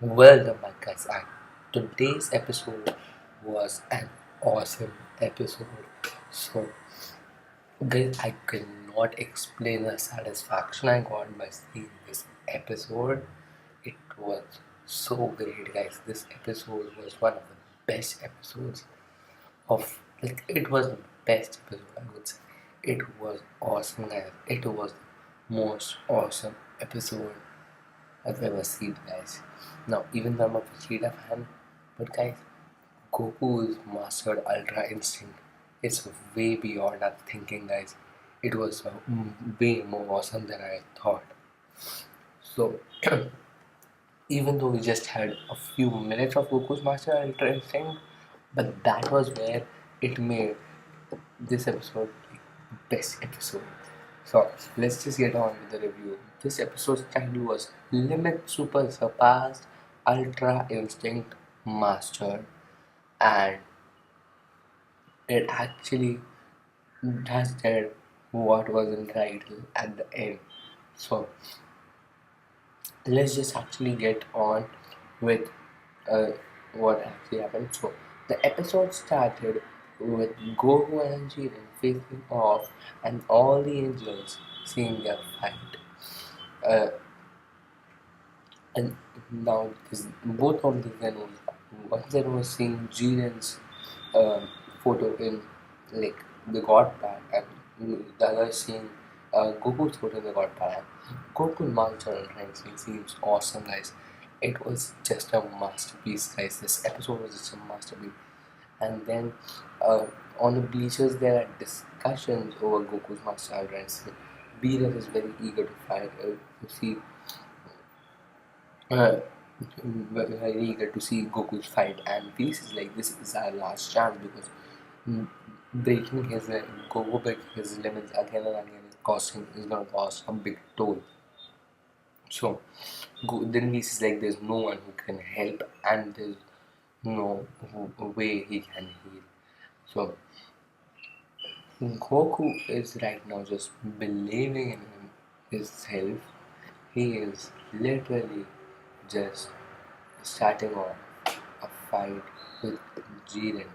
Welcome back, guys. And today's episode was an awesome episode. So, guys, I cannot explain the satisfaction I got by seeing this episode. It was so great, guys. This episode was one of the best episodes of it was the best episode, I would say. It was awesome, guys. It was the most awesome episode I've ever seen, guys. Now, even though I'm a Vegeta fan, but guys, Goku's mastered Ultra Instinct is way beyond our thinking, guys. It was way more awesome than I thought. So, even though we just had a few minutes of Goku's mastered Ultra Instinct, but that was where it made this episode like best episode. So let's just get on with the review. This episode's title was Limit Super Surpassed Ultra Instinct Mastered, and it actually has said what was in the title at the end. So let's just actually get on with uh, what actually happened. So the episode started with Goku and Jiren facing off and all the angels seeing their fight. Uh, and now both of the Zenos, one Zeno was seeing Jiren's photo in like the God Pad, and the other is seeing Goku's photo in the God Pad. Goku Master Ranking seems awesome, guys. It was just a masterpiece, guys. This episode was just a masterpiece. And then uh, on the bleachers, there are discussions over Goku's Master Ranking. Beerus is very eager to fight to see uh, very eager to see Goku's fight, and Whis is like, this is our last chance because mm, breaking his Goku breaking his limits again and again is gonna cost a big toll. So then Whis is like, there's no one who can help, and there's no way he can heal. So Goku is right now just believing in himself. He is literally just starting off a fight with Jiren.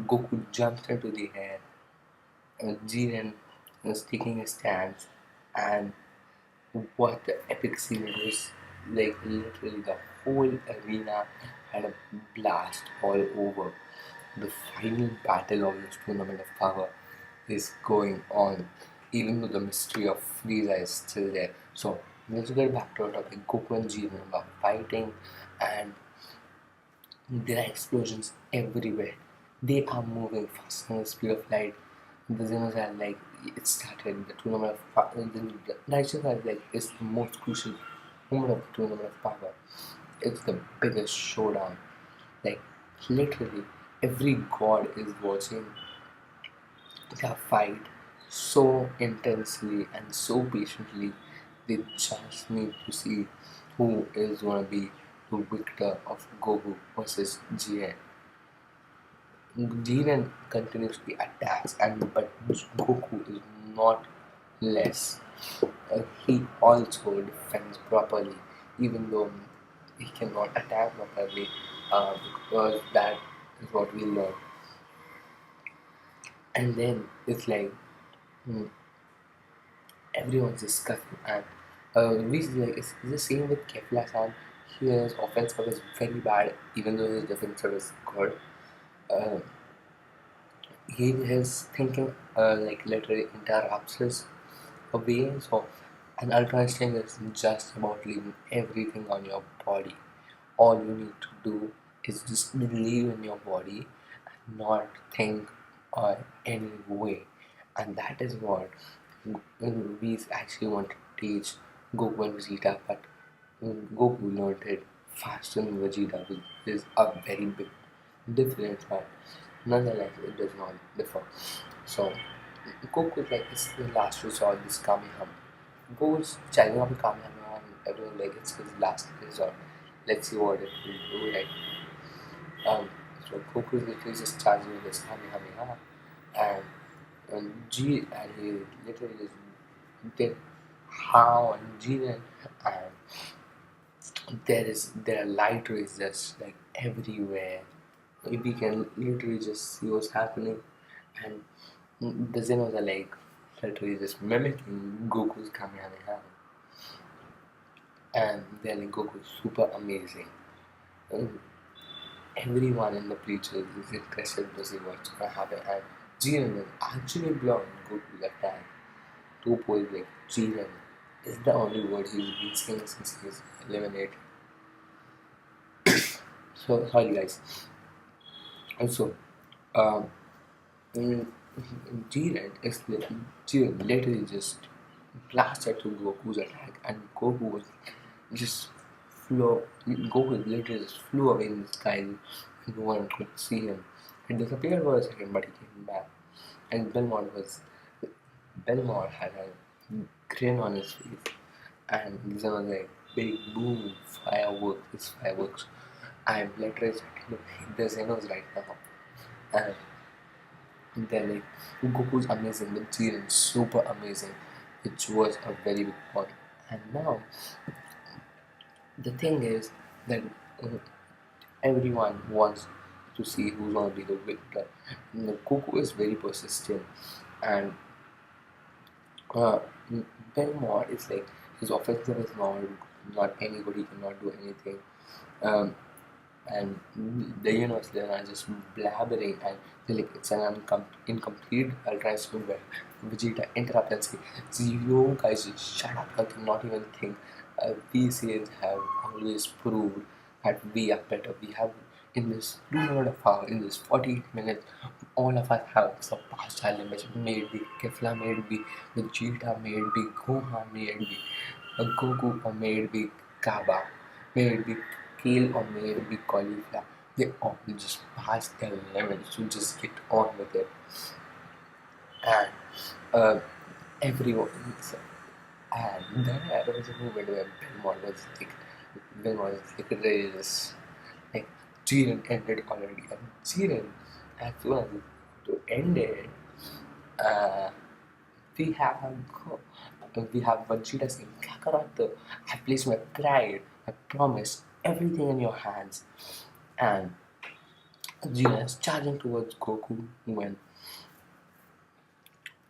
Goku jumps into the air. Jiren is taking a stance, and what the epic scene it was like literally the whole arena had a blast all over. The final battle of this tournament of power is going on, even though the mystery of Frieza is still there. So let's get back to our topic. Goku and Jiren are fighting, and there are explosions everywhere. They are moving faster than the speed of light. The Zenos are like, it started. The tournament of power. The Righteous are like, it's the most crucial moment of the tournament of power. It's the biggest showdown. Like, literally, every god is watching their fight so intensely and so patiently. They just need to see who is going to be the victor of Goku versus GN. Jiren continuously attacks, and but Goku is not less. He also defends properly, even though he cannot attack properly, because that is what we learn. And then it's like hmm, everyone's discussing, and we like it's the same with Kefla-san. His offensive is very bad, even though his defensive is good. Uh, his thinking like literally interrupts his way. So an ultra instinct is just about leaving everything on your body. All you need to do is just believe in your body and not think any way. And that is what we actually want to teach Goku and Vegeta, but Goku learned it faster than Vegeta, which is a very big difference, but nonetheless, it does not differ. So, Goku is like, this is the last resort, this Kamehameha. Goku's challenging up with Kamehameha, and everyone like, it's his last resort. Let's see what it will do, right? Um, so Goku is literally just charging with his Kamehameha, and and he literally just did how and Jiren, and there are light rays just like everywhere. We can literally just see what's happening, and the Zenos are like literally just mimicking Goku's Kamehameha, and they're like Goku's super amazing. And everyone in the preachers is interested to see what's gonna happen, and Jiren is actually blowing Goku's attack. Two points like Jiren is the only word he's been saying since he's eliminated. So sorry guys. Also, um, in Jiren is Jiren literally just blasted to Goku's attack, and Goku was just Goku literally just flew away in the sky, and no one could see him. He disappeared for a second, but he came back. And Belmore had a grin on his face, and this was like big boom fireworks. It's fireworks. I'm literally starting to hit the Xenos right now, and they're like Goku's amazing, but Jiren's super amazing, which was a very big point. And now the thing is that uh, everyone wants to see who's gonna be the victor. Goku is very persistent, and uh, Belmore is like his offensive is not any good. He cannot do anything. Um, and the universe then are just blabbering, and they're like it's an incomplete ultra swim where Vegeta interrupts and say, "So you guys just shut up, you cannot even think. We Saiyans have always proved that we are better. We have in this 2.5 hours, in this 48 minutes, all of us have surpassed our limits. Maybe Kefla, maybe Vegeta, maybe Gohan, maybe Goku, or maybe Kaba, maybe kale or maybe cauliflower. They all just pass their limits. You just get on with it. And uh, everyone, and then there was a moment where Belmont was like really just like Jiren ended already, and Jiren, as soon as to end it, uh, we have we have Vegeta saying, Kakarot, I place my pride, I promise, everything in your hands. And Jiren is charging towards Goku when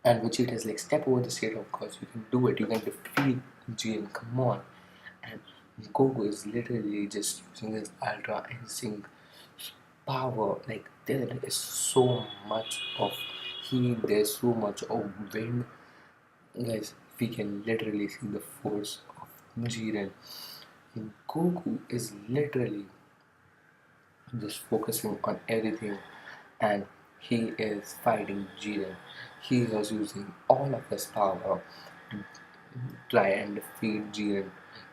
and Vegeta is like, step over the state of gods, you can do it, you can defeat Jiren, come on. And Goku is literally just using his Ultra Instinct power. Like there is so much of heat, there's so much of wind. Guys, we can literally see the force of Jiren. Goku is literally just focusing on everything, and he is fighting Jiren. He was using all of his power to try and defeat Jiren.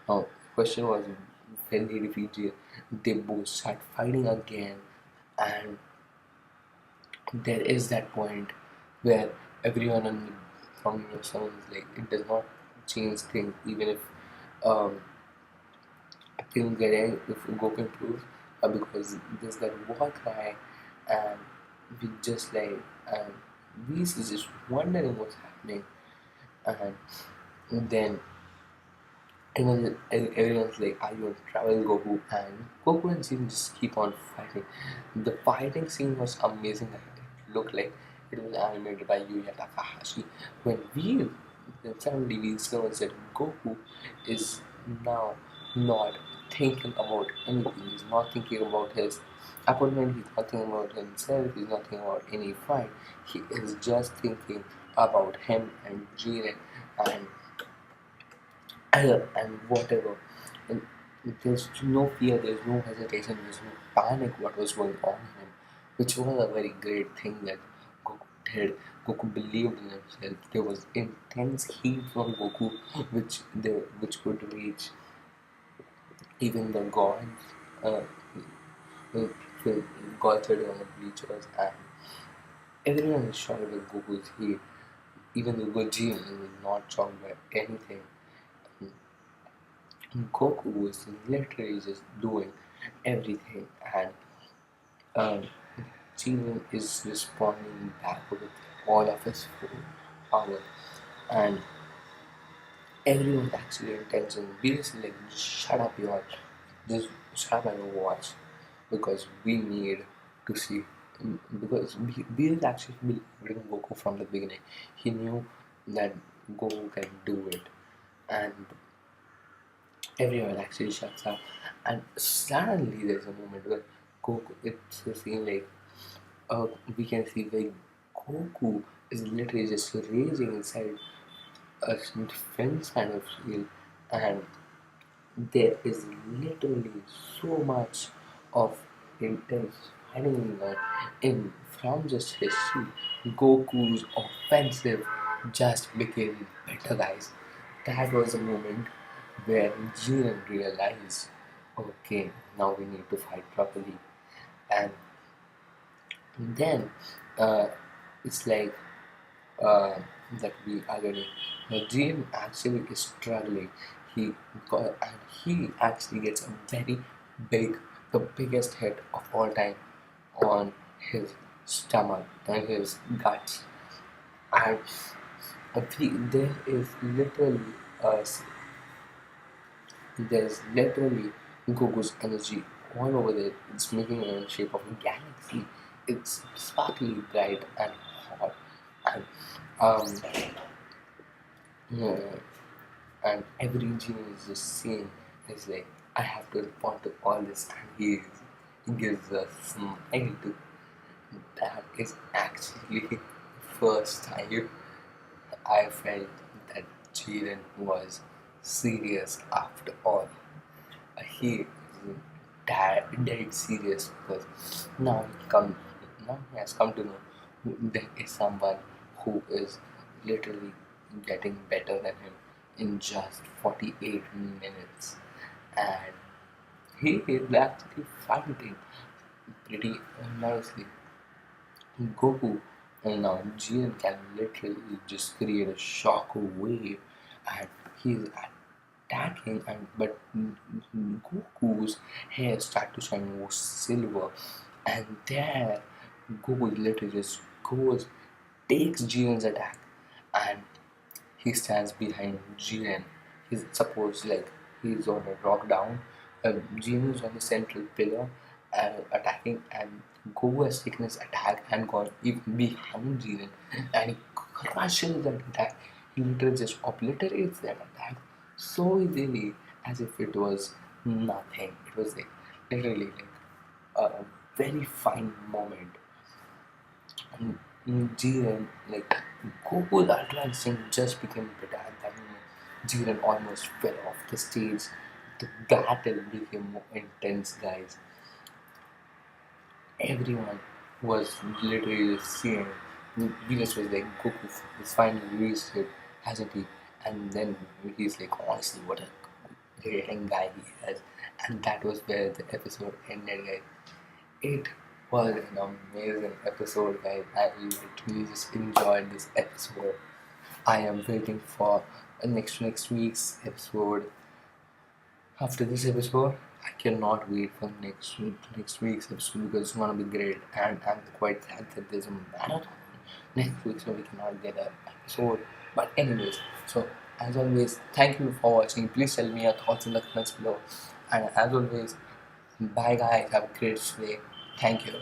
Now, the question was when he defeat Jiren, they both start fighting again, and there is that point where everyone on from the sun is like, it does not change things, even if um, things get if Goku improves, because there's that war cry, and we just like, and we is just wondering what's happening, and then everyone's like, are you on travel, Goku? And Goku and Jiren just keep on fighting. The fighting scene was amazing. It looked like it was animated by Yuya Takahashi. When we then suddenly we discovered that Goku is now not thinking about anything. He's not thinking about his opponent. He's not thinking about himself. He's not thinking about any fight. He is just thinking about him and Jiren and and whatever. And there's no fear, there's no hesitation, there's no panic what was going on in him, which was a very great thing that Goku did. Goku believed in himself. There was intense heat from Goku, which could reach even the gods. Uh, the the gods sitting on the bleachers, and everyone is shocked by Goku's heat. Even the Gojin is not shocked by anything. Goku was literally just doing everything, and um, Jiren is responding back with all of his full power, and everyone's actually intention. Seriously, like, just shut up, y'all. just shut up and watch, because we need to see. Because we is actually believing Goku from the beginning. He knew that Goku can do it, and everyone actually shuts up. And suddenly there's a moment where Goku, it's a scene like we can see where Goku is literally just raging inside a defense kind of shield, and there is literally so much of intense fighting in from just history. Goku's offensive just became better, guys. That was a moment where Jiren realized, okay, now we need to fight properly, and then uh, it's like uh, that we are getting. Jim actually is struggling. And he actually gets a very big, the biggest hit of all time on his stomach and his guts. And there is literally a there's literally Goku's energy all over there. It's making it in the shape of a galaxy. It's sparkly bright and hot. And um, yeah, and every genie is just seeing is like, I have to respond to all this, and he gives a smile to. That is actually the first time I felt that Jiren was serious after all. He is dead serious, because now now he has come to know there is someone who is literally getting better than him in just 48 minutes, and he is actually fighting pretty nicely. Goku and now Jiren can literally just create a shock wave, and he's attacking, and but Goku's hair start to shine more silver, and there Goku literally just goes, takes Jiren's attack, and he stands behind Jiren. He's supposed like he's on a rock down. Jiren is on the central pillar attacking, and Goku has taken his attack and gone even behind Jiren, and he crushes that attack. He literally just obliterates that attack so easily, as if it was nothing. It was like literally like a very fine moment. Jiren, like Goku's Ultra Instinct just became better at that moment. Jiren almost fell off the stage. The battle became more intense, guys. Everyone was literally seeing. Venus was like, Goku is finally reached it, hasn't he? And then he's like, honestly, what a great guy he has. And that was where the episode ended, guys. It was an amazing episode, guys. I literally just enjoyed this episode. I am waiting for next week's episode. After this episode, I cannot wait for next week's episode, because it's gonna be great. And I'm quite sad that there's a marathon next week, so we cannot get an episode. But anyways, so as always, thank you for watching. Please tell me your thoughts in the comments below. And as always, bye guys. Have a great day. Thank you.